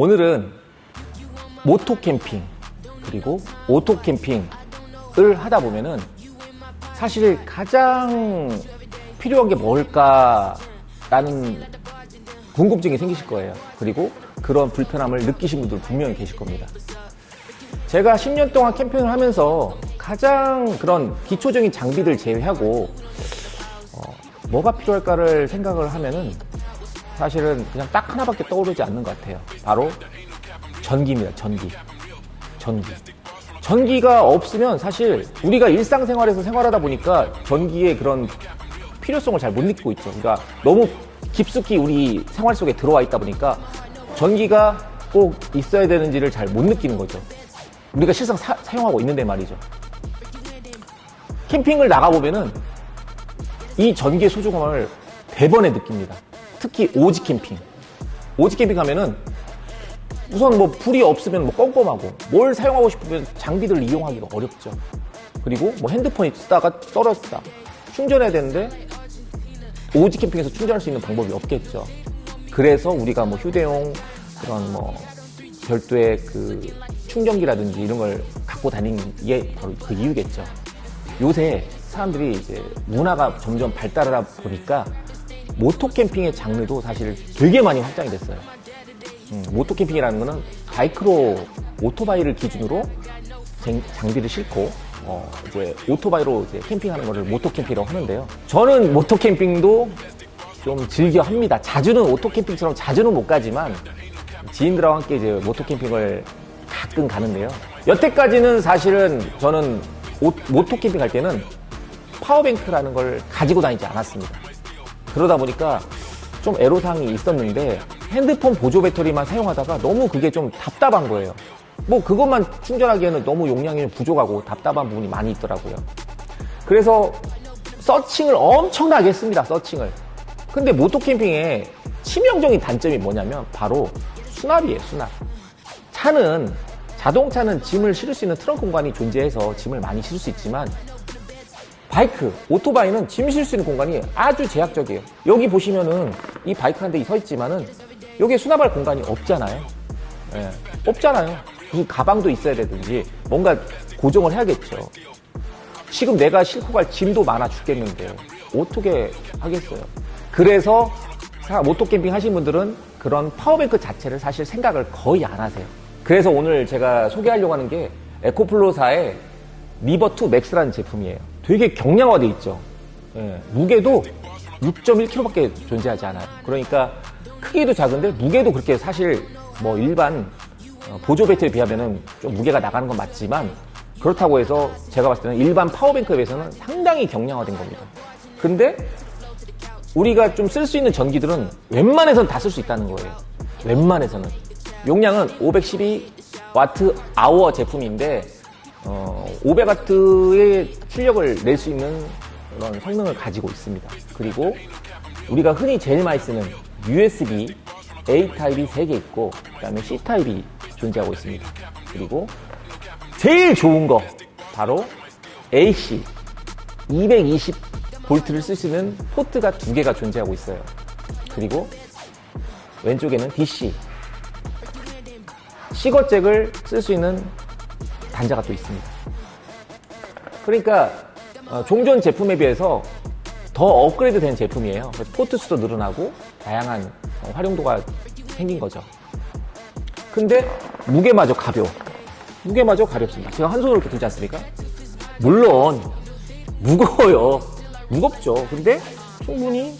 오늘은 모토 캠핑 그리고 오토 캠핑을 하다 보면은 사실 가장 필요한 게 뭘까라는 궁금증이 생기실 거예요. 그리고 그런 불편함을 느끼신 분들 분명히 계실 겁니다. 제가 10년 동안 캠핑을 하면서 가장 그런 기초적인 장비들 제외하고 뭐가 필요할까를 생각을 하면은 사실은 그냥 딱 하나밖에 떠오르지 않는 것 같아요. 바로 전기입니다. 전기가 없으면 사실 우리가 일상생활에서 생활하다 보니까 전기의 그런 필요성을 잘 못 느끼고 있죠. 그러니까 너무 깊숙이 우리 생활 속에 들어와 있다 보니까 전기가 꼭 있어야 되는지를 잘 못 느끼는 거죠. 우리가 실상 사용하고 있는데 말이죠. 캠핑을 나가보면은 이 전기의 소중함을 대번에 느낍니다. 특히 오지 캠핑. 오지 캠핑 하면은 우선 뭐 불이 없으면 뭐 껌껌하고 뭘 사용하고 싶으면 장비들을 이용하기가 어렵죠. 그리고 뭐 핸드폰이 쓰다가 떨어졌다. 충전해야 되는데 오지 캠핑에서 충전할 수 있는 방법이 없겠죠. 그래서 우리가 뭐 휴대용 그런 뭐 별도의 그 충전기라든지 이런 걸 갖고 다니는 게 바로 그 이유겠죠. 요새 사람들이 이제 문화가 점점 발달하다 보니까 모토 캠핑의 장르도 사실 되게 많이 확장이 됐어요. 모토 캠핑이라는 거는 오토바이를 기준으로 장비를 싣고 이제 오토바이로 이제 캠핑하는 거를 모토 캠핑이라고 하는데요. 저는 모토 캠핑도 좀 즐겨 합니다. 자주는 오토 캠핑처럼 자주는 못 가지만 지인들하고 함께 이제 모토 캠핑을 가끔 가는데요. 여태까지는 사실은 저는 모토 캠핑 갈 때는 파워뱅크라는 걸 가지고 다니지 않았습니다. 그러다 보니까 좀 애로사항이 있었는데 핸드폰 보조 배터리만 사용하다가 너무 그게 좀 답답한 거예요. 뭐 그것만 충전하기에는 너무 용량이 부족하고 답답한 부분이 많이 있더라고요. 그래서 서칭을 엄청나게 했습니다. 서칭을. 근데 모토 캠핑의 치명적인 단점이 뭐냐면 바로 수납이에요. 수납. 자동차는 짐을 실을 수 있는 트렁크 공간이 존재해서 짐을 많이 실을 수 있지만 오토바이는 짐 실을 수 있는 공간이 아주 제약적이에요. 여기 보시면은 이 바이크 한 대 서 있지만은 여기에 수납할 공간이 없잖아요. 예, 없잖아요. 무슨 가방도 있어야 되든지 뭔가 고정을 해야겠죠. 지금 내가 싣고 갈 짐도 많아 죽겠는데 어떻게 하겠어요. 그래서 모토 캠핑 하신 분들은 그런 파워뱅크 자체를 사실 생각을 거의 안 하세요. 그래서 오늘 제가 소개하려고 하는 게 에코플로사의 리버2 맥스라는 제품이에요. 되게 경량화되어 있죠. 예, 무게도 6.1kg밖에 존재하지 않아요. 그러니까 크기도 작은데 무게도 그렇게 사실 뭐 일반 보조 배터리에 비하면은 좀 무게가 나가는 건 맞지만 그렇다고 해서 제가 봤을 때는 일반 파워뱅크에 비해서는 상당히 경량화된 겁니다. 근데 우리가 좀 쓸 수 있는 전기들은 웬만해서는 다 쓸 수 있다는 거예요. 웬만해서는. 용량은 512Wh 제품인데 500W의 출력을 낼 수 있는 그런 성능을 가지고 있습니다. 그리고 우리가 흔히 제일 많이 쓰는 USB A 타입이 3개 있고 그 다음에 C 타입이 존재하고 있습니다. 그리고 제일 좋은 거 바로 AC 220V를 쓸 수 있는 포트가 2개가 존재하고 있어요. 그리고 왼쪽에는 DC 시거잭을 쓸 수 있는 단자가 또 있습니다. 그러니까 종전 제품에 비해서 더 업그레이드 된 제품이에요. 포트 수도 늘어나고 다양한 활용도가 생긴 거죠. 근데 무게마저 가볍습니다. 제가 한 손으로 이렇게 들지 않습니까? 물론 무거워요. 무겁죠. 근데 충분히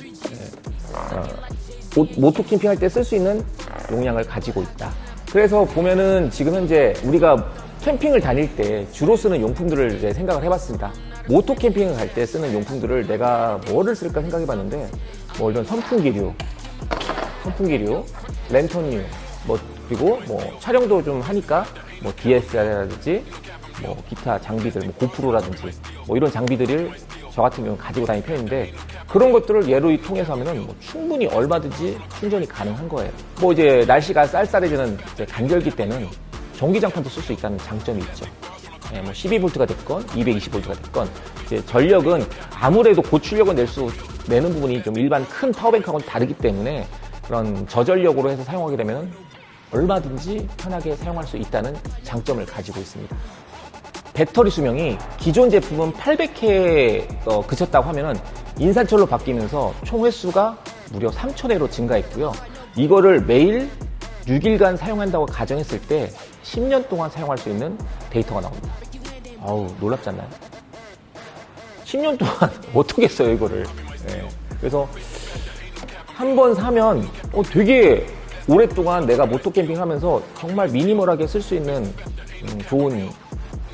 모토 캠핑할 때 쓸 수 있는 용량을 가지고 있다. 그래서 보면은 지금 현재 우리가 캠핑을 다닐 때 주로 쓰는 용품들을 이제 생각을 해봤습니다. 모토 캠핑을 갈 때 쓰는 용품들을 내가 뭐를 쓸까 생각해봤는데 뭐 이런 선풍기류, 랜턴류, 그리고 촬영도 좀 하니까 DSLR이라든지 기타 장비들, 고프로라든지 이런 장비들을 저 같은 경우는 가지고 다니는 편인데 그런 것들을 예로 통해서 하면은 충분히 얼마든지 충전이 가능한 거예요. 이제 날씨가 쌀쌀해지는 이제 간절기 때는 전기장판도 쓸 수 있다는 장점이 있죠. 12V가 됐건 220V가 됐건 이제 전력은 아무래도 고출력을 내는 부분이 좀 일반 큰 파워뱅크하고는 다르기 때문에 그런 저전력으로 해서 사용하게 되면 얼마든지 편하게 사용할 수 있다는 장점을 가지고 있습니다. 배터리 수명이 기존 제품은 800회에 그쳤다고 하면은 인산철로 바뀌면서 총 횟수가 무려 3000회로 증가했고요. 이거를 매일 6일간 사용한다고 가정했을 때 10년 동안 사용할 수 있는 데이터가 나옵니다. 아우, 놀랍지 않나요? 10년 동안 어떻게 써요, 이거를. 네. 그래서 한 번 사면 되게 오랫동안 내가 모토 캠핑 하면서 정말 미니멀하게 쓸 수 있는 좋은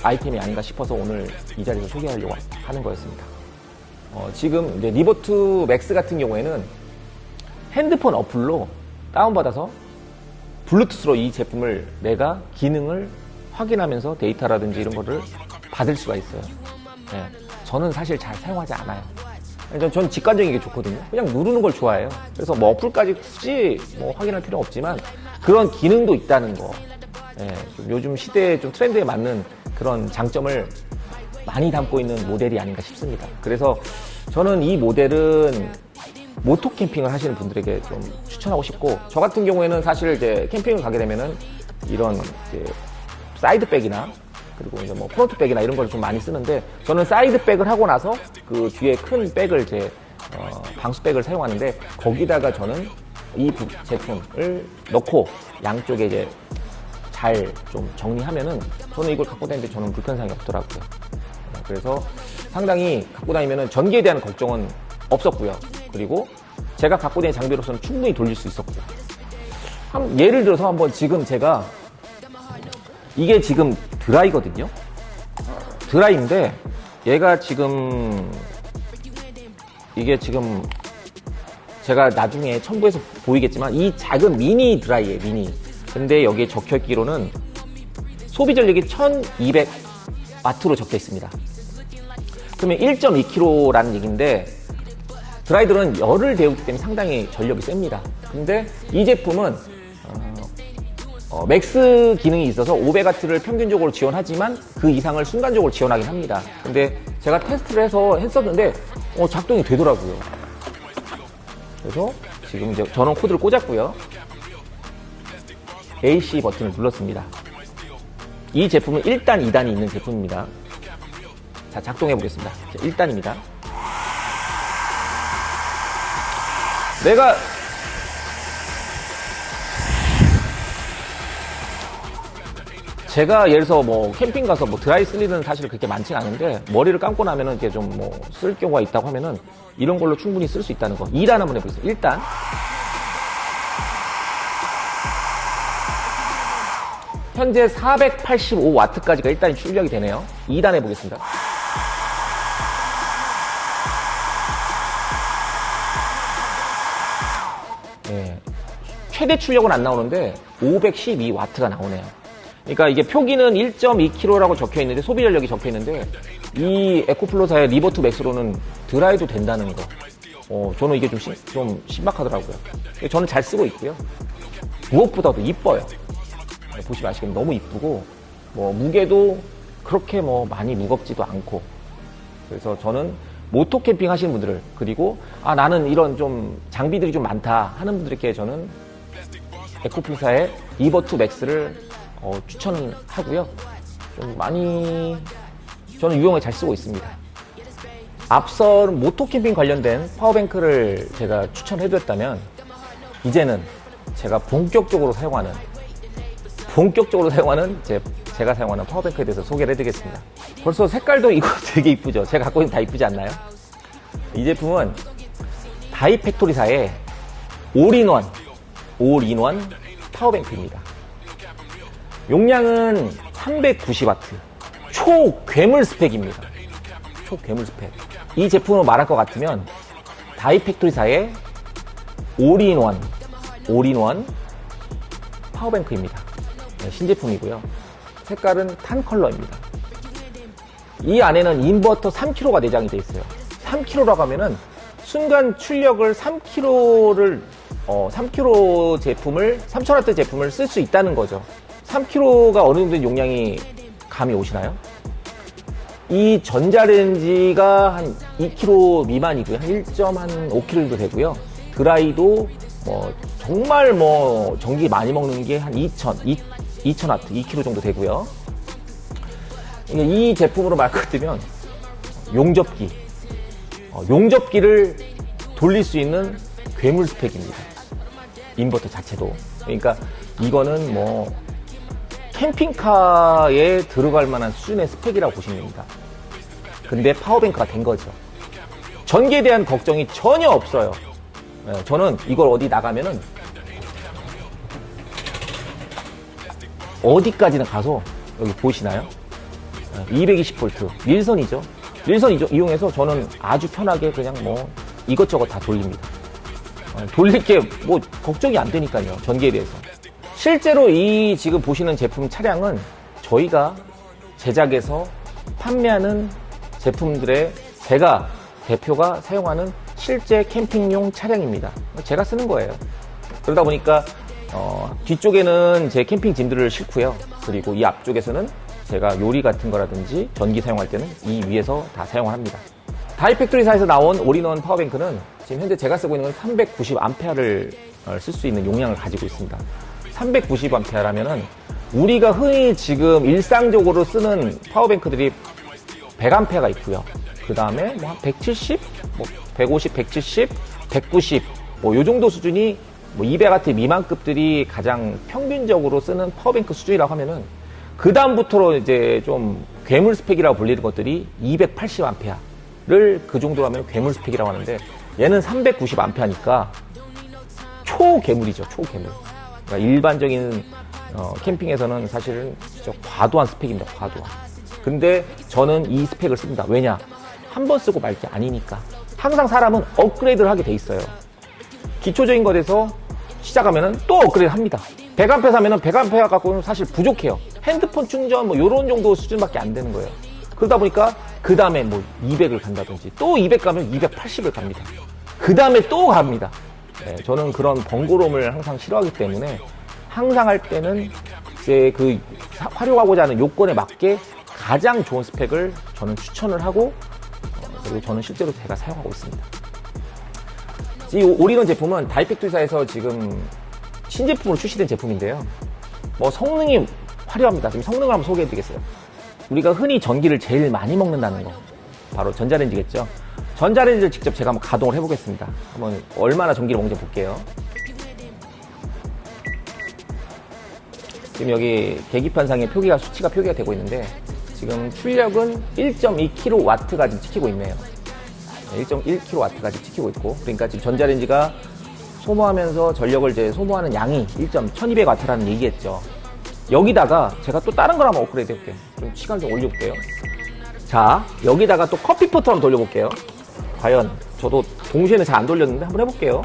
아이템이 아닌가 싶어서 오늘 이 자리에서 소개하려고 하는 거였습니다. 지금 이제 리버트 맥스 같은 경우에는 핸드폰 어플로 다운받아서 블루투스로 이 제품을 내가 기능을 확인하면서 데이터라든지 이런 거를 받을 수가 있어요. 네. 저는 사실 잘 사용하지 않아요. 전 직관적인 게 좋거든요. 그냥 누르는 걸 좋아해요. 그래서 뭐 어플까지 굳이 뭐 확인할 필요는 없지만 그런 기능도 있다는 거. 네. 좀 요즘 시대의 좀 트렌드에 맞는 그런 장점을 많이 담고 있는 모델이 아닌가 싶습니다. 그래서 저는 이 모델은 모토 캠핑을 하시는 분들에게 좀 추천하고 싶고, 저 같은 경우에는 사실 이제 캠핑을 가게 되면은 이런 이제 사이드백이나 그리고 이제 뭐 프론트백이나 이런 걸 좀 많이 쓰는데, 저는 사이드백을 하고 나서 그 뒤에 큰 백을 이제 방수백을 사용하는데, 거기다가 저는 이 제품을 넣고 양쪽에 이제 잘 좀 정리하면은 저는 이걸 갖고 다니는데 저는 불편사항이 없더라고요. 그래서 상당히 갖고 다니면은 전기에 대한 걱정은 없었고요. 그리고 제가 갖고 다니는 장비로서는 충분히 돌릴 수 있었고, 예를 들어서 한번 지금 제가 이게 지금 드라이거든요. 드라이인데 얘가 지금 이게 지금 제가 나중에 첨부해서 보이겠지만 이 작은 미니 드라이예요. 미니. 근데 여기에 적혀있기로는 소비 전력이 1200W로 적혀 있습니다. 그러면 1.2kg라는 얘기인데, 드라이들은 열을 데우기 때문에 상당히 전력이 셉니다. 근데 이 제품은 맥스 기능이 있어서 500W를 평균적으로 지원하지만 그 이상을 순간적으로 지원하긴 합니다. 근데 제가 테스트를 해서 했었는데 작동이 되더라고요. 그래서 지금 이제 저는 코드를 꽂았고요. AC 버튼을 눌렀습니다. 이 제품은 1단, 2단이 있는 제품입니다. 자, 작동해 보겠습니다. 1단입니다. 제가 예를 들어서 뭐 캠핑 가서 뭐 드라이 쓸 일은 사실 그렇게 많지는 않은데, 머리를 감고 나면은 이렇게 좀 뭐 쓸 경우가 있다고 하면은 이런 걸로 충분히 쓸 수 있다는 거. 2단 한번 해보겠습니다. 1단. 현재 485W까지가 1단이 출력이 되네요. 2단 해보겠습니다. 네. 최대 출력은 안 나오는데 512W가 나오네요. 그러니까 이게 표기는 1.2kg라고 적혀 있는데, 소비 전력이 적혀 있는데, 이 에코플로사의 리버트 맥스로는 드라이도 된다는 거. 저는 이게 좀 신박하더라고요. 저는 잘 쓰고 있고요. 무엇보다도 이뻐요. 보시면 아시겠지만 너무 이쁘고, 뭐 무게도 그렇게 뭐 많이 무겁지도 않고. 그래서 저는 모토 캠핑 하시는 분들을, 그리고 나는 이런 좀 장비들이 좀 많다 하는 분들께 저는 에코플로사의 리버트 맥스를 추천을 하고요. 좀 많이 저는 유용하게 잘 쓰고 있습니다. 앞서 모토 캠핑 관련된 파워뱅크를 제가 추천해드렸다면, 이제는 제가 본격적으로 사용하는 제가 사용하는 파워뱅크에 대해서 소개를 해드리겠습니다. 벌써 색깔도 이거 되게 이쁘죠? 제가 갖고 있는 다 이쁘지 않나요? 이 제품은 다이팩토리사의 올인원 파워뱅크입니다. 용량은 390W, 초괴물 스펙입니다. 초괴물 스펙. 이 제품으로 말할 것 같으면 다이팩토리사의 올인원 파워뱅크입니다. 네, 신제품이고요. 색깔은 탄 컬러입니다. 이 안에는 인버터 3kg가 내장이 되어 있어요. 3kg라고 하면은 순간 출력을 3kg 제품을 3000W 제품을 쓸 수 있다는 거죠. 3kg가 어느 정도 용량이 감이 오시나요? 이 전자레인지가 한 2kg 미만이고요. 한 1.5kg 정도 되고요. 드라이도 뭐 정말 뭐 전기 많이 먹는 게 한 2000W, 2kg 정도 되고요. 이 제품으로 말 그대로 용접기, 용접기를 돌릴 수 있는 괴물 스펙입니다. 인버터 자체도. 그러니까 이거는 뭐 캠핑카에 들어갈 만한 수준의 스펙이라고 보시면 됩니다. 근데 파워뱅크가 된 거죠. 전기에 대한 걱정이 전혀 없어요. 저는 이걸 어디 나가면은 어디까지나 가서, 여기 보이시나요? 220V 닐선이죠. 닐선 이용해서 저는 아주 편하게 그냥 뭐 이것저것 다 돌립니다. 돌릴 게 뭐 걱정이 안 되니까요. 전기에 대해서. 실제로 이 지금 보시는 제품 차량은 저희가 제작해서 판매하는 제품들의 제가 대표가 사용하는 실제 캠핑용 차량입니다. 제가 쓰는 거예요. 그러다 보니까 뒤쪽에는 제 캠핑 짐들을 싣고요. 그리고 이 앞쪽에서는 제가 요리 같은 거라든지 전기 사용할 때는 이 위에서 다 사용을 합니다. 다이팩토리사에서 나온 올인원 파워뱅크는 지금 현재 제가 쓰고 있는 건 390A를 쓸 수 있는 용량을 가지고 있습니다. 390A라면은 우리가 흔히 지금 일상적으로 쓰는 파워뱅크들이 100A가 있고요. 그 다음에 뭐 한 170, 뭐 150, 170, 190, 뭐 요 정도 수준이 뭐 200W 미만급들이 가장 평균적으로 쓰는 파워뱅크 수준이라고 하면은 그 다음부터로 이제 좀 괴물 스펙이라고 불리는 것들이 280A를 그 정도로 하면 괴물 스펙이라고 하는데 얘는 390A니까 초괴물이죠. 초괴물. 그러니까 일반적인 캠핑에서는 사실은 진짜 과도한 스펙입니다. 과도한. 근데 저는 이 스펙을 씁니다. 왜냐? 한 번 쓰고 말 게 아니니까. 항상 사람은 업그레이드를 하게 돼 있어요. 기초적인 것에서 시작하면은 또 업그레이드 합니다. 100A 사면은 100A 갖고는 사실 부족해요. 핸드폰 충전 뭐 요런 정도 수준밖에 안 되는 거예요. 그러다 보니까 그 다음에 뭐 200을 간다든지 또 200 가면 280을 갑니다. 그 다음에 또 갑니다. 네, 저는 그런 번거로움을 항상 싫어하기 때문에 항상 할 때는 이제 그 활용하고자 하는 요건에 맞게 가장 좋은 스펙을 저는 추천을 하고 그리고 저는 실제로 제가 사용하고 있습니다. 이 올인원 제품은 다이팩토리사에서 지금 신제품으로 출시된 제품인데요. 뭐 성능이 화려합니다. 지금 성능을 한번 소개해 드리겠어요. 우리가 흔히 전기를 제일 많이 먹는다는 거 바로 전자레인지겠죠. 전자레인지를 직접 제가 한번 가동을 해보겠습니다. 한번 얼마나 전기를 먹는지 볼게요. 지금 여기 계기판상에 수치가 표기가 되고 있는데 지금 출력은 1.2kW까지 찍히고 있네요. 1.1kW까지 찍히고 있고, 그러니까 지금 전자레인지가 소모하면서 전력을 이제 소모하는 양이 1200W라는 얘기겠죠. 여기다가 제가 또 다른 걸 한번 업그레이드 해볼게요. 좀 시간 좀 올려볼게요. 자, 여기다가 또 커피포트 한번 돌려볼게요. 과연 저도 동시에는 잘 안 돌렸는데 한번 해볼게요.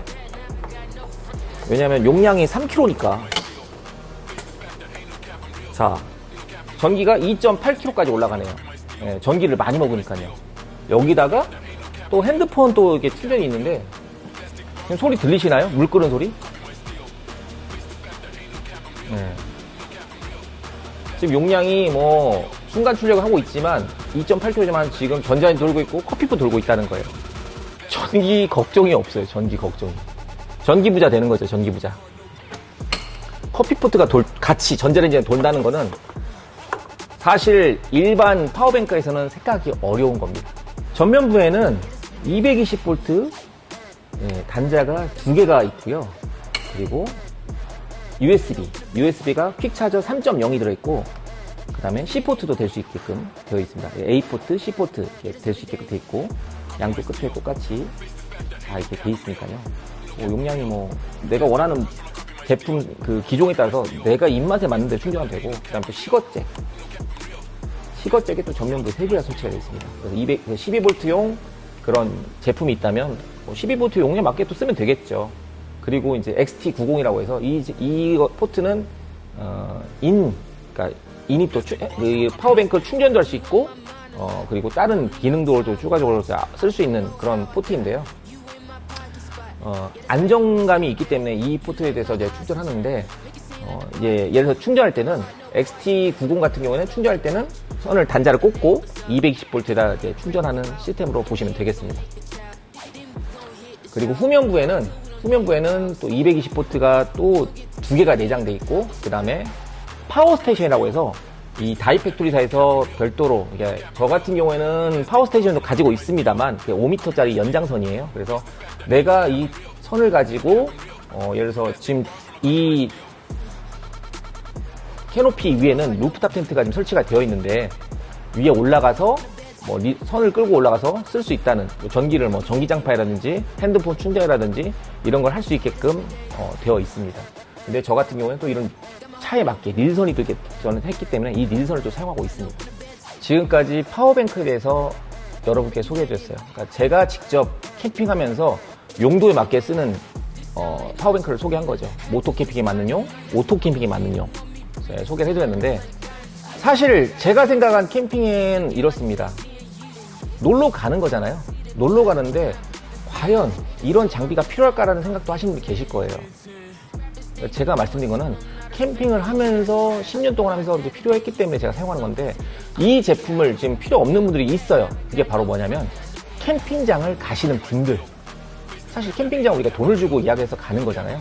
왜냐면 용량이 3kg니까. 자, 전기가 2.8kg까지 올라가네요. 예, 전기를 많이 먹으니까요. 여기다가 또 핸드폰 또 이게 충전이 있는데 지금 소리 들리시나요? 물 끓는 소리? 예. 지금 용량이 뭐 순간 출력을 하고 있지만 2.8kg지만 지금 전자레인지 돌고 있고 커피포 돌고 있다는 거예요. 전기 걱정이 없어요. 전기 걱정이. 전기부자 되는 거죠. 전기부자. 커피포트가 같이 전자레인지에 돈다는 거는 사실 일반 파워뱅크에서는 생각하기 어려운 겁니다. 전면부에는 220V 단자가 2개가 있고요. 그리고 USB가 퀵차저 3.0이 들어있고 그 다음에 C포트도 될 수 있게끔 되어 있습니다. A포트, C포트 될 수 있게끔 되어 있고 양쪽 끝에 똑같이 다 이렇게 되어 있으니까요. 용량이 뭐 내가 원하는 제품 그 기종에 따라서 내가 입맛에 맞는데 충전하면 되고, 그 다음에 또 시거잭이 또 전면부에 3개가 설치가 되어 있습니다. 그래서 12V용 그런 제품이 있다면 12V 용량 맞게 또 쓰면 되겠죠. 그리고 이제 XT90이라고 해서 이 포트는 그러니까 인이 또 파워뱅크를 충전도 할 수 있고 그리고 다른 기능도 추가적으로 쓸 수 있는 그런 포트인데요. 안정감이 있기 때문에 이 포트에 대해서 이제 충전하는데 예를 들어서 충전할 때는 XT90 같은 경우에는 충전할 때는 선을 단자를 꽂고 220V에다 이제 충전하는 시스템으로 보시면 되겠습니다. 그리고 후면부에는 후면부에는 또 220V가 또 2개가 내장돼 있고, 그 다음에 파워스테이션이라고 해서 이 다이팩토리사에서 별도로, 이게 저 같은 경우에는 파워스테이션도 가지고 있습니다만 5m짜리 연장선이에요. 그래서 내가 이 선을 가지고 예를 들어서 지금 이 캐노피 위에는 루프탑 텐트가 지금 설치가 되어 있는데, 위에 올라가서 뭐 선을 끌고 올라가서 쓸 수 있다는, 전기를 뭐 전기장판이라든지 핸드폰 충전이라든지 이런 걸 할 수 있게끔 되어 있습니다. 근데 저 같은 경우는 또 이런 차에 맞게 닐선이 또 이렇게 저는 했기 때문에 이 닐선을 또 사용하고 있습니다. 지금까지 파워뱅크에 대해서 여러분께 소개해 드렸어요. 그러니까 제가 직접 캠핑하면서 용도에 맞게 쓰는 파워뱅크를 소개한 거죠. 모토 캠핑에 맞는 용, 오토 캠핑에 맞는 용 소개를 해드렸는데, 사실 제가 생각한 캠핑은 이렇습니다. 놀러 가는 거잖아요. 놀러 가는데 과연 이런 장비가 필요할까라는 생각도 하시는 분이 계실 거예요. 제가 말씀드린 거는 캠핑을 하면서 10년 동안 하면서 이제 필요했기 때문에 제가 사용하는 건데, 이 제품을 지금 필요 없는 분들이 있어요. 그게 바로 뭐냐면 캠핑장을 가시는 분들. 사실 캠핑장 우리가 돈을 주고 예약해서 가는 거잖아요.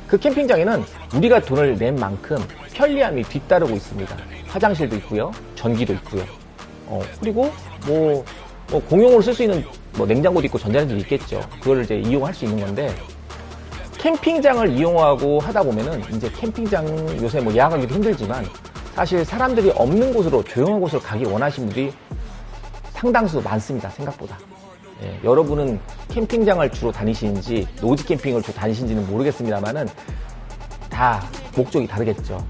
그 캠핑장에는 우리가 돈을 낸 만큼 편리함이 뒤따르고 있습니다. 화장실도 있고요, 전기도 있고요, 그리고 뭐 공용으로 쓸 수 있는 뭐 냉장고도 있고 전자레인지도 있겠죠. 그걸 이제 이용할 수 있는 건데, 캠핑장을 이용하고 하다 보면은 이제 캠핑장 요새 뭐 예약하기도 힘들지만 사실 사람들이 없는 곳으로, 조용한 곳으로 가기 원하시는 분들이 상당수 많습니다. 생각보다. 예, 여러분은 캠핑장을 주로 다니시는지 노지 캠핑을 주로 다니시는지는 모르겠습니다만은 다 목적이 다르겠죠.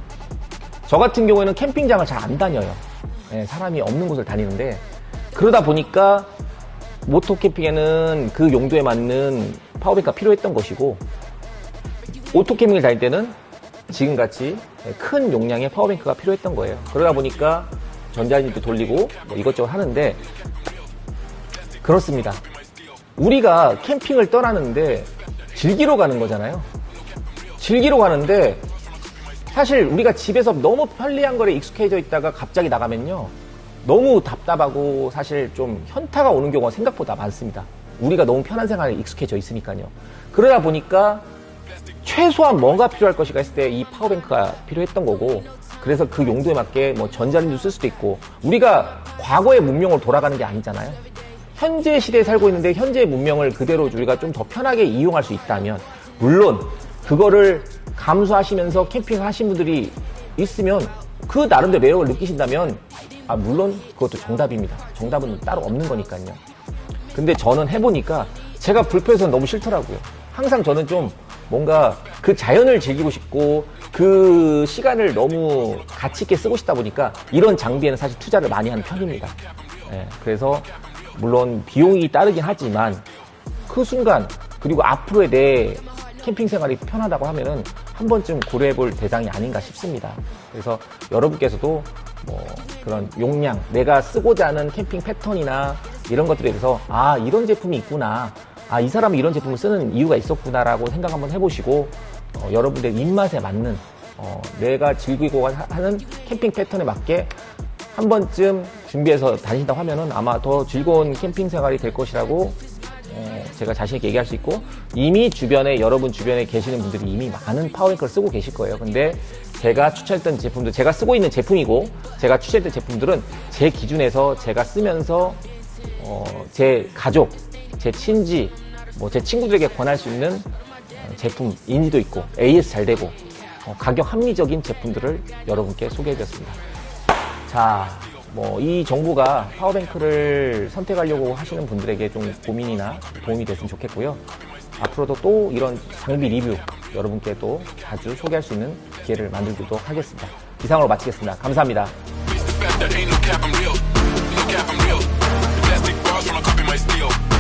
저 같은 경우에는 캠핑장을 잘 안 다녀요. 예, 사람이 없는 곳을 다니는데, 그러다 보니까 모토 캠핑에는 그 용도에 맞는 파워뱅크가 필요했던 것이고, 오토 캠핑을 다닐 때는 지금같이 큰 용량의 파워뱅크가 필요했던 거예요. 그러다 보니까 전자레인지도 돌리고 뭐 이것저것 하는데, 그렇습니다. 우리가 캠핑을 떠나는데 즐기러 가는 거잖아요. 즐기러 가는데 사실 우리가 집에서 너무 편리한 거에 익숙해져 있다가 갑자기 나가면요, 너무 답답하고 사실 좀 현타가 오는 경우가 생각보다 많습니다. 우리가 너무 편한 생활에 익숙해져 있으니까요. 그러다 보니까 최소한 뭐가 필요할 것인가 했을 때 이 파워뱅크가 필요했던 거고, 그래서 그 용도에 맞게 뭐 전자레인지도 쓸 수도 있고, 우리가 과거의 문명으로 돌아가는 게 아니잖아요. 현재 시대에 살고 있는데 현재의 문명을 그대로 우리가 좀 더 편하게 이용할 수 있다면, 물론 그거를 감수하시면서 캠핑을 하신 분들이 있으면 그 나름대로 매력을 느끼신다면 물론 그것도 정답입니다. 정답은 따로 없는 거니까요. 근데 저는 해보니까 제가 불편해서 너무 싫더라고요. 항상 저는 좀 뭔가 그 자연을 즐기고 싶고 그 시간을 너무 가치 있게 쓰고 싶다 보니까 이런 장비에는 사실 투자를 많이 하는 편입니다. 예, 그래서 물론 비용이 따르긴 하지만 그 순간, 그리고 앞으로의 내 캠핑 생활이 편하다고 하면은 한 번쯤 고려해볼 대상이 아닌가 싶습니다. 그래서 여러분께서도 뭐 그런 용량, 내가 쓰고자 하는 캠핑 패턴이나 이런 것들에 대해서 이런 제품이 있구나, 이 사람은 이런 제품을 쓰는 이유가 있었구나라고 생각 한번 해보시고, 여러분들 입맛에 맞는 내가 즐기고 하는 캠핑 패턴에 맞게 한 번쯤 준비해서 다니신다고 하면은 아마 더 즐거운 캠핑 생활이 될 것이라고 제가 자신있게 얘기할 수 있고, 이미 여러분 주변에 계시는 분들이 이미 많은 파워뱅크를 쓰고 계실 거예요. 근데 제가 추천했던 제품들, 제가 쓰고 있는 제품이고 제가 추천했던 제품들은 제 기준에서 제가 쓰면서 제 가족, 제 친지, 뭐 제 친구들에게 권할 수 있는 제품, 인지도 있고 AS 잘 되고 가격 합리적인 제품들을 여러분께 소개해드렸습니다. 자, 뭐 이 정보가 파워뱅크를 선택하려고 하시는 분들에게 좀 고민이나 도움이 됐으면 좋겠고요. 앞으로도 또 이런 장비 리뷰 여러분께 또 자주 소개할 수 있는 기회를 만들도록 하겠습니다. 이상으로 마치겠습니다. 감사합니다. Ain't no cap, I'm real. No cap, I'm real. The plastic bars when I copy my steel.